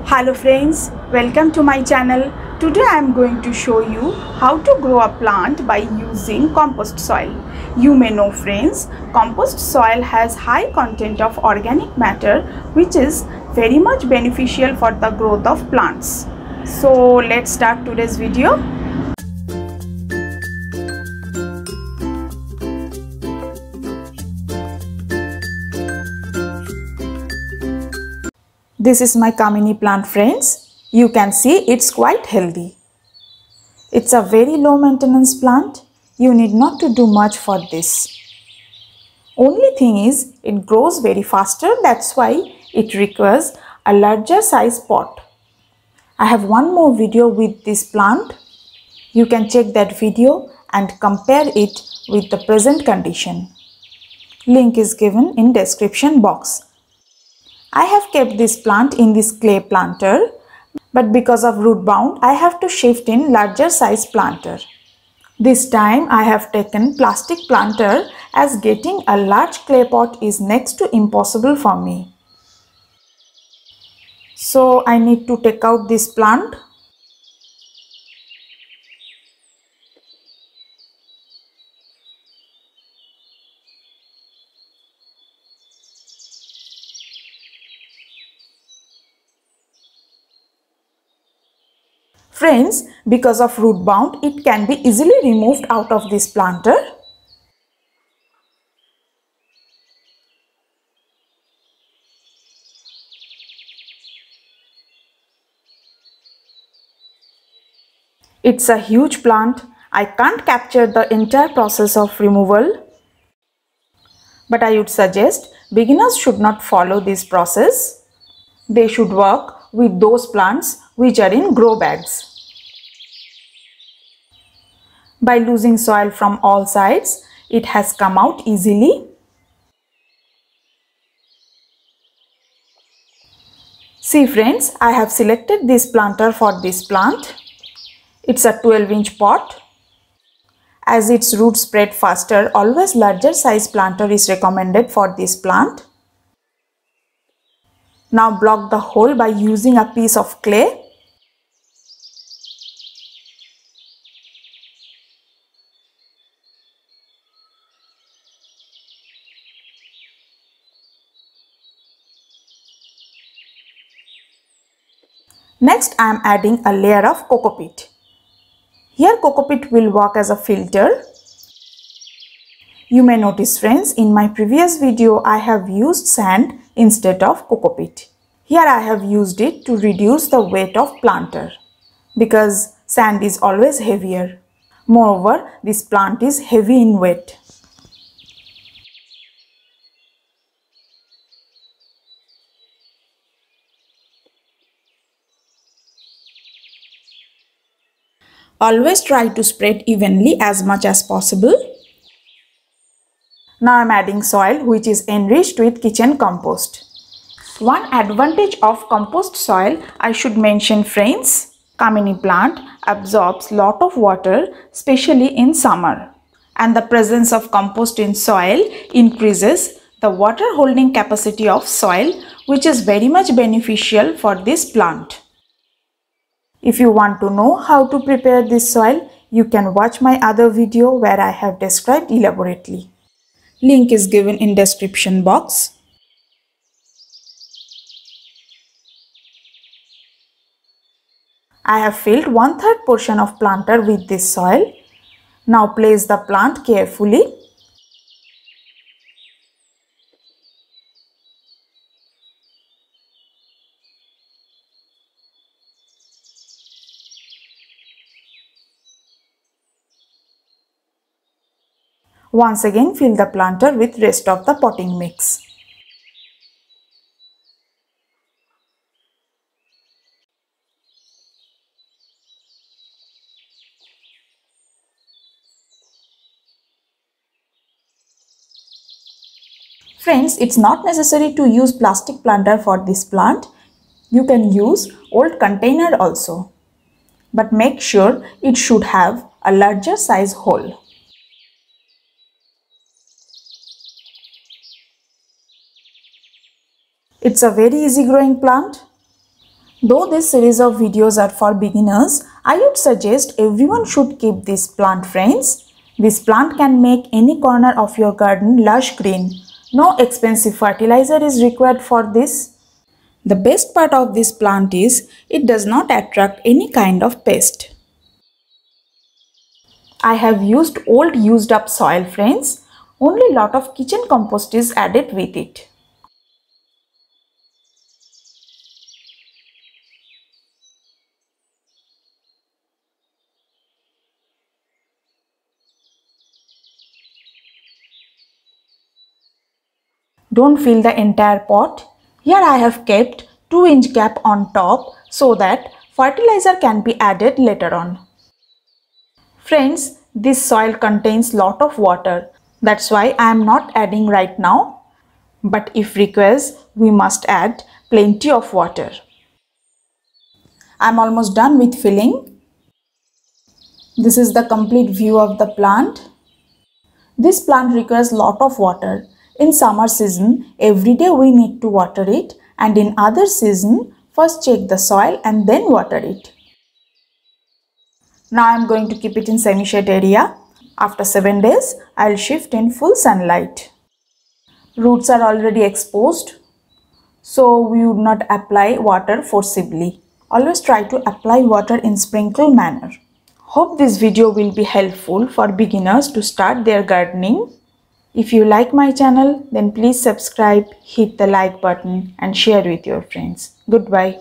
Hello friends, welcome to my channel. Today I am going to show you how to grow a plant by using compost soil. You may know friends, compost soil has high content of organic matter which is very much beneficial for the growth of plants. So let's start today's video. This is my Kamini plant friends. You can see it's quite healthy. It's a very low maintenance plant. You need not to do much for this. Only thing is it grows very faster, that's why it requires a larger size pot. I have one more video with this plant. You can check that video and compare it with the present condition. Link is given in description box. I have kept this plant in this clay planter, but because of root bound, I have to shift in larger size planter. This time I have taken plastic planter as getting a large clay pot is next to impossible for me. So I need to take out this plant. Friends, because of root bound, it can be easily removed out of this planter. It's a huge plant. I can't capture the entire process of removal. But I would suggest beginners should not follow this process. They should work with those plants which are in grow bags. By losing soil from all sides, it has come out easily. See friends, I have selected this planter for this plant. It's a 12-inch pot. As its roots spread faster, always larger size planter is recommended for this plant. Now block the hole by using a piece of clay. Next I am adding a layer of cocopeat. Here cocopeat will work as a filter. You may notice friends, in my previous video I have used sand instead of cocopeat. Here I have used it to reduce the weight of planter because sand is always heavier. Moreover, this plant is heavy in weight. Always try to spread evenly as much as possible. Now I am adding soil which is enriched with kitchen compost. One advantage of compost soil I should mention friends, Kamini plant absorbs lot of water especially in summer, and the presence of compost in soil increases the water holding capacity of soil, which is very much beneficial for this plant. If you want to know how to prepare this soil, you can watch my other video where I have described elaborately. Link is given in description box. I have filled 1/3 portion of planter with this soil. Now place the plant carefully. Once again fill the planter with rest of the potting mix. Friends, it's not necessary to use plastic planter for this plant. You can use old container also. But make sure it should have a larger size hole. It's a very easy growing plant. Though this series of videos are for beginners, I would suggest everyone should keep this plant, friends. This plant can make any corner of your garden lush green. No expensive fertilizer is required for this. The best part of this plant is it does not attract any kind of pest. I have used old used up soil, friends. Only lot of kitchen compost is added with it. Don't fill the entire pot. Here I have kept 2-inch gap on top so that fertilizer can be added later on. Friends, this soil contains lot of water. That's why I am not adding right now. But if required, we must add plenty of water. I am almost done with filling. This is the complete view of the plant. This plant requires lot of water. In summer season, every day we need to water it, and in other season, first check the soil and then water it. Now I am going to keep it in semi-shade area. After 7 days, I will shift in full sunlight. Roots are already exposed, so we would not apply water forcibly. Always try to apply water in sprinkle manner. Hope this video will be helpful for beginners to start their gardening. If you like my channel, then please subscribe, hit the like button and share with your friends. Goodbye.